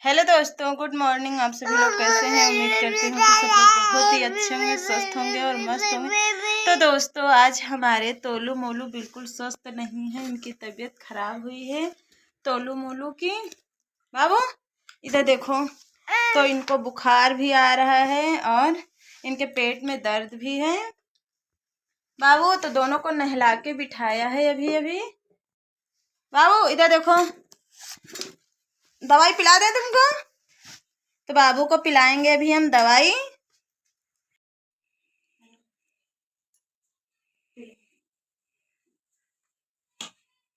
Hello दोस्तों, good morning. आप सभी लोग कैसे हैं? उम्मीद करती हूँ कि सब लोग बहुत ही अच्छे होंगे, स्वस्थ होंगे और मस्त होंगे। तो दोस्तों, आज हमारे तोलू मोलू बिल्कुल स्वस्थ नहीं है, इनकी तबीयत खराब हुई है तोलू मोलू की। बाबू इधर देखो, तो इनको बुखार भी आ रहा है और इनके पेट में दर्द भी है। बाबू तो दोनों को नहला के बिठाया है अभी अभी। बाबू इधर देखो, दवाई पिला दें तुमको? तो बाबू को पिलाएंगे अभी हम दवाई।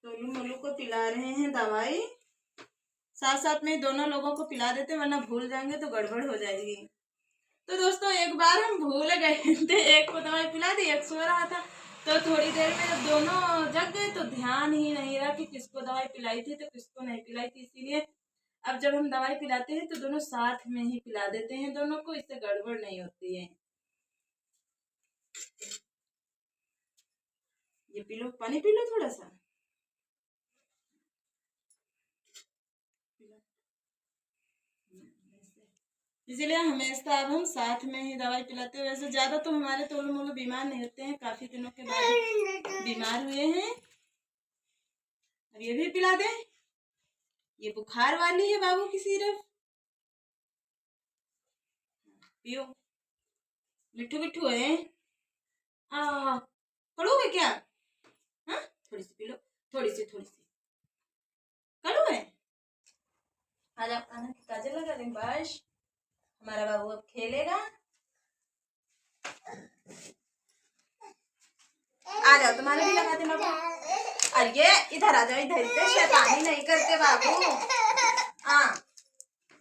तोलू मोलू को पिला रहे हैं दवाई, साथ साथ में दोनों लोगों को पिला देते, वरना भूल जाएंगे तो गड़बड़ हो जाएगी। तो दोस्तों, एक बार हम भूल गए थे, एक को दवाई पिला दी, एक सो रहा था। तो थोड़ी देर में जब दोनों जग गए तो ध्यान ही नहीं रहा कि किसको दवाई पिलाई थी तो किसको नहीं पिलाई थी। इसीलिए अब जब हम दवाई पिलाते हैं तो दोनों साथ में ही पिला देते हैं दोनों को, इससे गड़बड़ नहीं होती है। ये पी लो, पानी पी लो थोड़ा सा। इसीलिए हमेशा अब हम साथ में ही दवाई पिलाते हैं। वैसे ज्यादा तो हमारे तोलू मोलू बीमार नहीं होते हैं, काफी दिनों के बाद बीमार हुए हैं। अब ये भी पिला दें, ये बुखार वाली है बाबू की सिरप, पियो। मिठू मिठू है, कड़ू है क्या? हाँ, थोड़ी सी पी लो, थोड़ी सी कड़ू है। आ जाओ, आना काजल लगा दें, बस हमारा बाबू अब खेलेगा। आ जाओ, तुम्हारे भी लगा दे बाबू। अरे इधर आ जाओ, इधर से शैतानी नहीं करते बाबू। हाँ,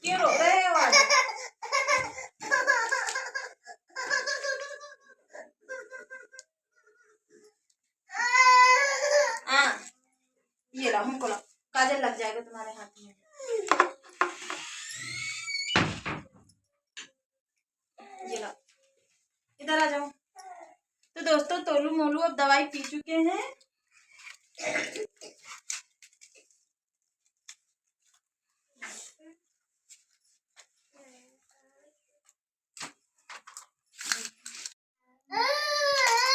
क्यों रो रहे हो? आज हाँ, ये लो, हमको लो, काजल लग जाएगा तुम्हारे हाथ में। ये लो, इधर आ जाओ। तो दोस्तों, तोलू मोलू अब दवाई पी चुके हैं।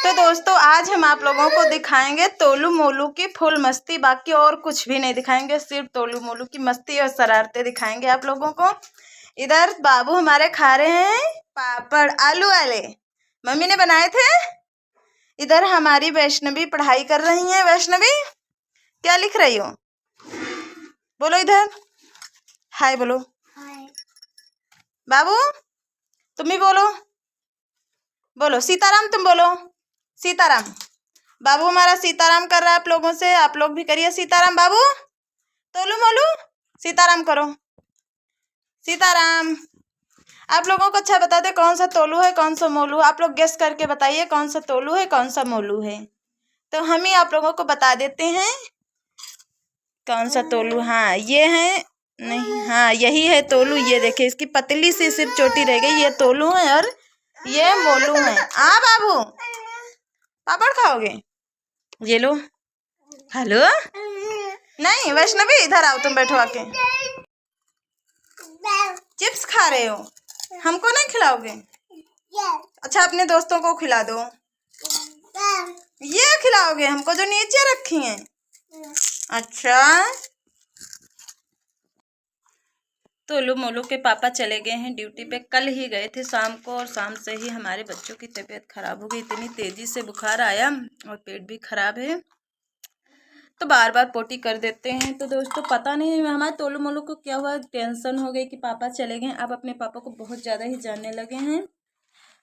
तो दोस्तों, आज हम आप लोगों को दिखाएंगे तोलू मोलू की फुल मस्ती, बाकी और कुछ भी नहीं दिखाएंगे, सिर्फ तोलू मोलू की मस्ती और शरारतें दिखाएंगे आप लोगों को। इधर बाबू हमारे खा रहे हैं पापड़, आलू वाले, मम्मी ने बनाए थे। इधर हमारी वैष्णवी पढ़ाई कर रही है। वैष्णवी, क्या लिख रही हो? बोलो इधर, हाय बोलो। हाय बाबू, तुम भी बोलो, बोलो सीताराम, तुम बोलो सीताराम। बाबू हमारा सीताराम कर रहा है आप लोगों से, आप लोग भी करिए सीताराम। बाबू तोलू मोलू सीताराम करो, सीताराम। आप लोगों को अच्छा बता दे, कौन सा तोलू है कौन सा मोलू? आप लोग गेस करके बताइए कौन सा तोलू है कौन सा मोलू है। तो हम ही आप लोगों को बता देते हैं कौन सा तोलू। हाँ ये है, नहीं हाँ यही है तोलू। ये देखिए, इसकी पतली सी सिर्फ चोटी रह गई, ये तोलू है और ये मोलू है। बाबू पापड़ खाओगे? ये लो, हेलो। नहीं वैष्णवी, इधर आओ, तुम बैठो आके। चिप्स खा रहे हो, हमको नहीं खिलाओगे? अच्छा, अपने दोस्तों को खिला दो। ये खिलाओगे हमको जो नीचे रखी हैं? अच्छा। तोलू मोलू के पापा चले गए हैं ड्यूटी पे, कल ही गए थे शाम को, और शाम से ही हमारे बच्चों की तबीयत खराब हो गई। इतनी तेजी से बुखार आया और पेट भी खराब है, तो बार बार पोटी कर देते हैं। तो दोस्तों, पता नहीं हमारे तोलू मोलू को क्या हुआ, टेंशन हो गई कि पापा चले गए। अब अपने पापा को बहुत ज़्यादा ही जानने लगे हैं।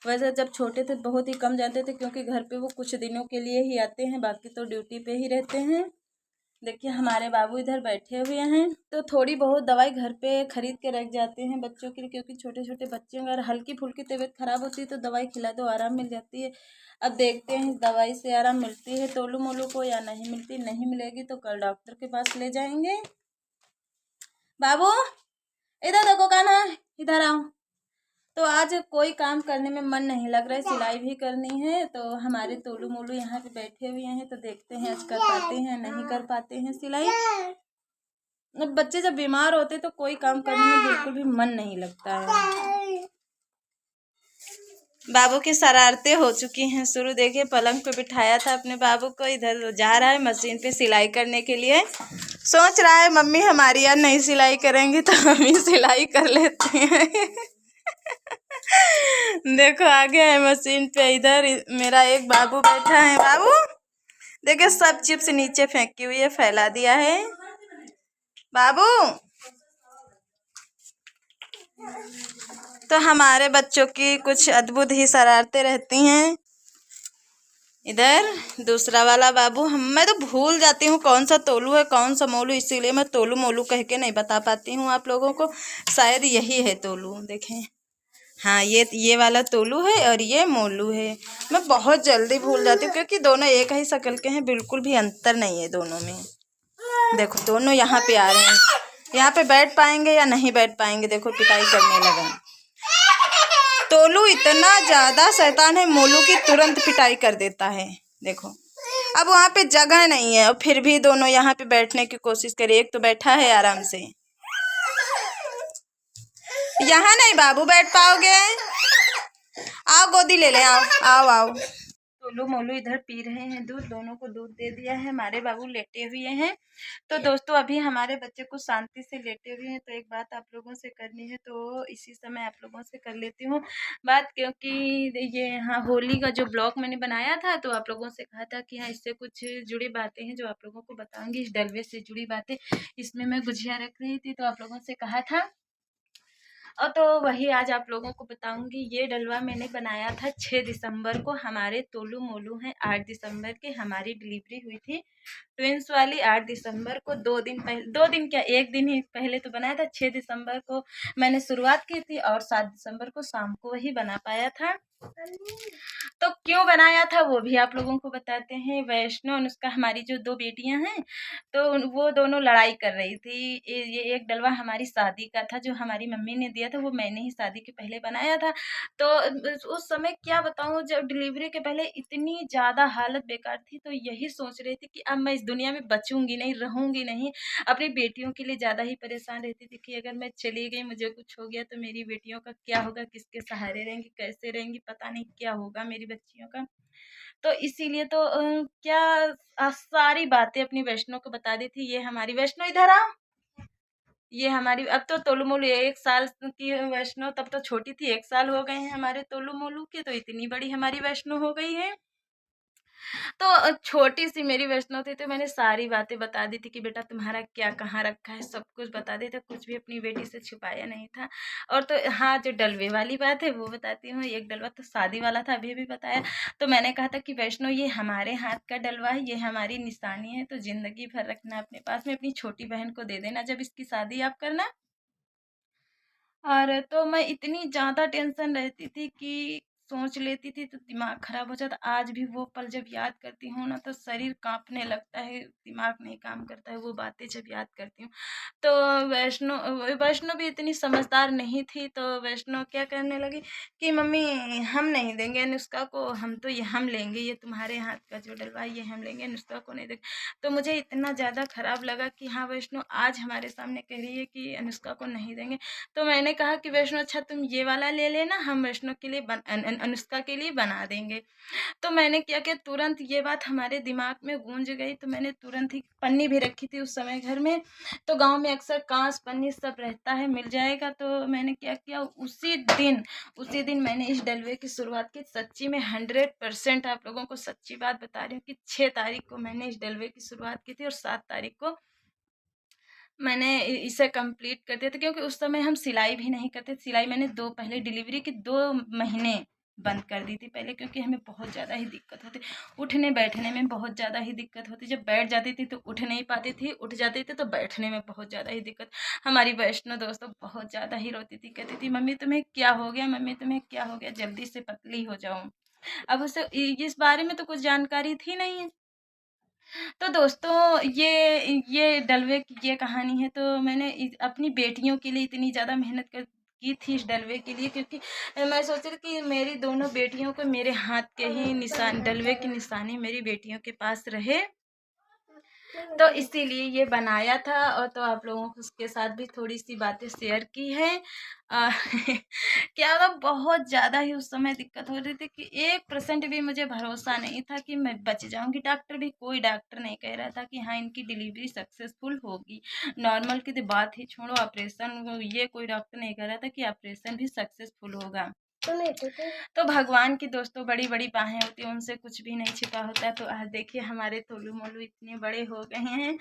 वैसे जब छोटे थे बहुत ही कम जानते थे, क्योंकि घर पे वो कुछ दिनों के लिए ही आते हैं, बाकी तो ड्यूटी पे ही रहते हैं। देखिए हमारे बाबू इधर बैठे हुए हैं। तो थोड़ी बहुत दवाई घर पे खरीद के रख जाते हैं बच्चों के लिए, क्योंकि छोटे छोटे बच्चे अगर हल्की फुल्की तबीयत खराब होती है तो दवाई खिला दो, आराम मिल जाती है। अब देखते हैं दवाई से आराम मिलती है तोलू मोलू को या नहीं मिलती। नहीं मिलेगी तो कल डॉक्टर के पास ले जाएंगे। बाबू इधर देखो, कान्हा इधर आओ। तो आज कोई काम करने में मन नहीं लग रहा है, सिलाई भी करनी है। तो हमारे तोलू मोलू यहाँ पे बैठे हुए हैं, तो देखते हैं आज कर पाते हैं नहीं कर पाते हैं सिलाई। बच्चे जब बीमार होते तो कोई काम करने में बिल्कुल भी मन नहीं लगता है। बाबू की शरारतें हो चुकी हैं शुरू। देखिए पलंग पे बिठाया था अपने बाबू को, इधर जा रहा है मशीन पे सिलाई करने के लिए। सोच रहा है मम्मी हमारी यार नहीं सिलाई करेंगी तो हम ही सिलाई कर लेते हैं। देखो आ गया है मशीन पे। इधर मेरा एक बाबू बैठा है। बाबू देखिए सब चिप्स नीचे फेंकी हुई है, फैला दिया है। बाबू तो हमारे बच्चों की कुछ अद्भुत ही शरारतें रहती हैं। इधर दूसरा वाला बाबू, मैं तो भूल जाती हूँ कौन सा तोलू है कौन सा मोलू, इसीलिए मैं तोलू मोलू कह के नहीं बता पाती हूँ आप लोगों को। शायद यही है तोलू, देखें। हाँ ये वाला तोलू है और ये मोलू है। मैं बहुत जल्दी भूल जाती हूँ क्योंकि दोनों एक ही शक्ल के हैं, बिल्कुल भी अंतर नहीं है दोनों में। देखो दोनों यहाँ पे आ रहे हैं। यहाँ पे बैठ पाएंगे या नहीं बैठ पाएंगे। देखो पिटाई करने लगा। तोलू इतना ज्यादा शैतान है, मोलू की तुरंत पिटाई कर देता है। देखो अब वहाँ पे जगह नहीं है और फिर भी दोनों यहाँ पे बैठने की कोशिश करे। एक तो बैठा है आराम से। यहाँ नहीं बाबू बैठ पाओगे। आओ गोदी ले ले, आओ आओ आओ। तोलू मोलू इधर पी रहे हैं दूध, दोनों को दूध दे दिया है। हमारे बाबू लेटे हुए हैं। तो दोस्तों अभी हमारे बच्चे को शांति से लेटे हुए हैं, तो एक बात आप लोगों से करनी है तो इसी समय आप लोगों से कर लेती हूँ बात। क्योंकि ये हाँ होली का जो ब्लॉग मैंने बनाया था तो आप लोगों से कहा था कि हाँ इससे कुछ जुड़ी बातें हैं जो आप लोगों को बताऊंगी, इस डलवे से जुड़ी बातें। इसमें मैं गुजिया रख रही थी तो आप लोगों से कहा था, और तो वही आज आप लोगों को बताऊंगी। ये डलवा मैंने बनाया था 6 दिसंबर को। हमारे तोलू मोलू हैं 8 दिसंबर के। हमारी डिलीवरी हुई थी ट्विंस वाली 8 दिसंबर को। 2 दिन पहले, 2 दिन क्या 1 दिन ही पहले तो बनाया था। 6 दिसंबर को मैंने शुरुआत की थी और 7 दिसंबर को शाम को वही बना पाया था। तो क्यों बनाया था वो भी आप लोगों को बताते हैं। वैष्णो अनुष्का हमारी जो 2 बेटियां हैं तो वो दोनों लड़ाई कर रही थी। ये एक डलवा हमारी शादी का था जो हमारी मम्मी ने दिया था, वो मैंने ही शादी के पहले बनाया था। तो उस समय क्या बताऊं, जब डिलीवरी के पहले इतनी ज़्यादा हालत बेकार थी तो यही सोच रही थी कि अब मैं इस दुनिया में बचूंगी नहीं, रहूंगी नहीं। अपनी बेटियों के लिए ज़्यादा ही परेशान रहती थी कि अगर मैं चली गई, मुझे कुछ हो गया तो मेरी बेटियों का क्या होगा, किसके सहारे रहेंगी, कैसे रहेंगी, पता नहीं क्या होगा मेरी बच्चियों का। तो इसीलिए तो क्या सारी बातें अपनी वैष्णो को बता दी थी। ये हमारी वैष्णो इधर आ। ये हमारी अब तो तोलू मोलू 1 साल की वैष्णो, तब तो छोटी थी। 1 साल हो गए हैं हमारे तोलू मोलू के, तो इतनी बड़ी हमारी वैष्णो हो गई है। तो छोटी सी मेरी वैष्णो थी तो मैंने सारी बातें बता दी थी कि बेटा तुम्हारा क्या कहाँ रखा है, सब कुछ बता दी थी। कुछ भी अपनी बेटी से छुपाया नहीं था। और तो हाँ जो डलवे वाली बात है वो बताती हूँ। एक डलवा तो शादी वाला था, अभी भी बताया। तो मैंने कहा था कि वैष्णो ये हमारे हाथ का डलवा है, ये हमारी निशानी है, तो जिंदगी भर रखना अपने पास में। अपनी छोटी बहन को दे देना जब इसकी शादी आप करना। और तो मैं इतनी ज़्यादा टेंशन रहती थी कि सोच लेती थी तो दिमाग खराब हो जाता। आज भी वो पल जब याद करती हूँ ना तो शरीर कांपने लगता है, दिमाग नहीं काम करता है वो बातें जब याद करती हूँ। तो वैष्णो वैष्णो भी इतनी समझदार नहीं थी। तो वैष्णो क्या करने लगी कि मम्मी हम नहीं देंगे अनुष्का को, हम तो ये हम लेंगे, ये तुम्हारे हाथ का जो डलवा ये हम लेंगे, अनुष्का को नहीं देंगे। तो मुझे इतना ज़्यादा खराब लगा कि हाँ वैष्णो आज हमारे सामने कह रही है कि अनुष्का को नहीं देंगे। तो मैंने कहा कि वैष्णो अच्छा तुम ये वाला ले लेना, हम वैष्णो के लिए अनुष्का के लिए बना देंगे। तो मैंने क्या किया, तुरंत ये बात हमारे दिमाग में गूंज गई। तो मैंने तुरंत ही पन्नी भी रखी थी उस समय घर में, तो गांव में अक्सर कांच पन्नी सब रहता है, मिल जाएगा। तो मैंने क्या किया, उसी दिन मैंने इस डलवे की शुरुआत की। सच्ची में 100% आप लोगों को सच्ची बात बता रही हूँ कि 6 तारीख को मैंने इस डलवे की शुरुआत की थी और 7 तारीख को मैंने इसे कंप्लीट कर दिया था। क्योंकि उस समय हम सिलाई भी नहीं करते। सिलाई मैंने पहले डिलीवरी के 2 महीने बंद कर दी थी पहले, क्योंकि हमें बहुत ज़्यादा ही दिक्कत होती, उठने बैठने में बहुत ज़्यादा ही दिक्कत होती। जब बैठ जाती थी तो उठ नहीं पाती थी, उठ जाती थी तो बैठने में बहुत ज़्यादा ही दिक्कत। हमारी वैष्णो दोस्तों बहुत ज़्यादा ही रोती थी, कहती थी मम्मी तुम्हें क्या हो गया, मम्मी तुम्हें क्या हो गया, जल्दी से पतली हो जाओ। अब उसे इस बारे में तो कुछ जानकारी थी नहीं। तो दोस्तों ये डलवे की ये कहानी है। तो मैंने अपनी बेटियों के लिए इतनी ज़्यादा मेहनत की थी इस डलवे के लिए, क्योंकि मैं सोच रही कि मेरी दोनों बेटियों को मेरे हाथ के ही निशान, डलवे की निशानी मेरी बेटियों के पास रहे। तो इसीलिए ये बनाया था, और तो आप लोगों को उसके साथ भी थोड़ी सी बातें शेयर की है। अ, क्या होता, बहुत ज़्यादा ही उस समय दिक्कत हो रही थी कि 1% भी मुझे भरोसा नहीं था कि मैं बच जाऊंगी। कोई डॉक्टर नहीं कह रहा था कि हाँ इनकी डिलीवरी सक्सेसफुल होगी। नॉर्मल की तो बात ही छोड़ो, ऑपरेशन, ये कोई डॉक्टर नहीं कह रहा था कि ऑपरेशन भी सक्सेसफुल होगा। तो भगवान की दोस्तों बड़ी बड़ी बाहें होती हैं, उनसे कुछ भी नहीं छिपा होता। तो आज देखिए हमारे तोलू मोलू इतने बड़े हो गए हैं।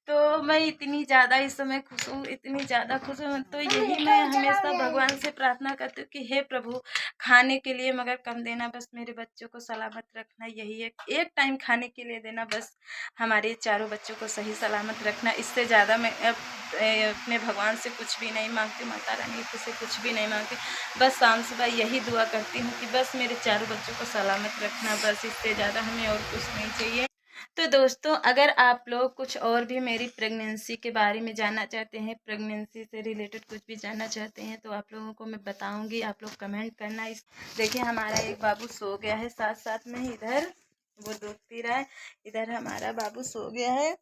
तो मैं इतनी ज़्यादा इस समय खुश हूँ, इतनी ज़्यादा खुश हूँ। तो यही मैं हमेशा भगवान से प्रार्थना करती हूँ कि हे प्रभु, खाने के लिए मगर कम देना, बस मेरे बच्चों को सलामत रखना, यही एक टाइम खाने के लिए देना, बस हमारे चारों बच्चों को सही सलामत रखना। इससे ज़्यादा मैं अपने भगवान से कुछ भी नहीं मांगती, माता रानी से कुछ भी नहीं मांगती। बस शाम सुबह यही दुआ करती हूँ कि बस मेरे चारों बच्चों को सलामत रखना, बस इससे ज़्यादा हमें और कुछ नहीं चाहिए। तो दोस्तों, अगर आप लोग कुछ और भी मेरी प्रेगनेंसी के बारे में जानना चाहते हैं, प्रेगनेंसी से रिलेटेड कुछ भी जानना चाहते हैं, तो आप लोगों को मैं बताऊंगी, आप लोग कमेंट करना। इस देखिए हमारा एक बाबू सो गया है साथ साथ में, इधर वो दूध पी रहा है, इधर हमारा बाबू सो गया है।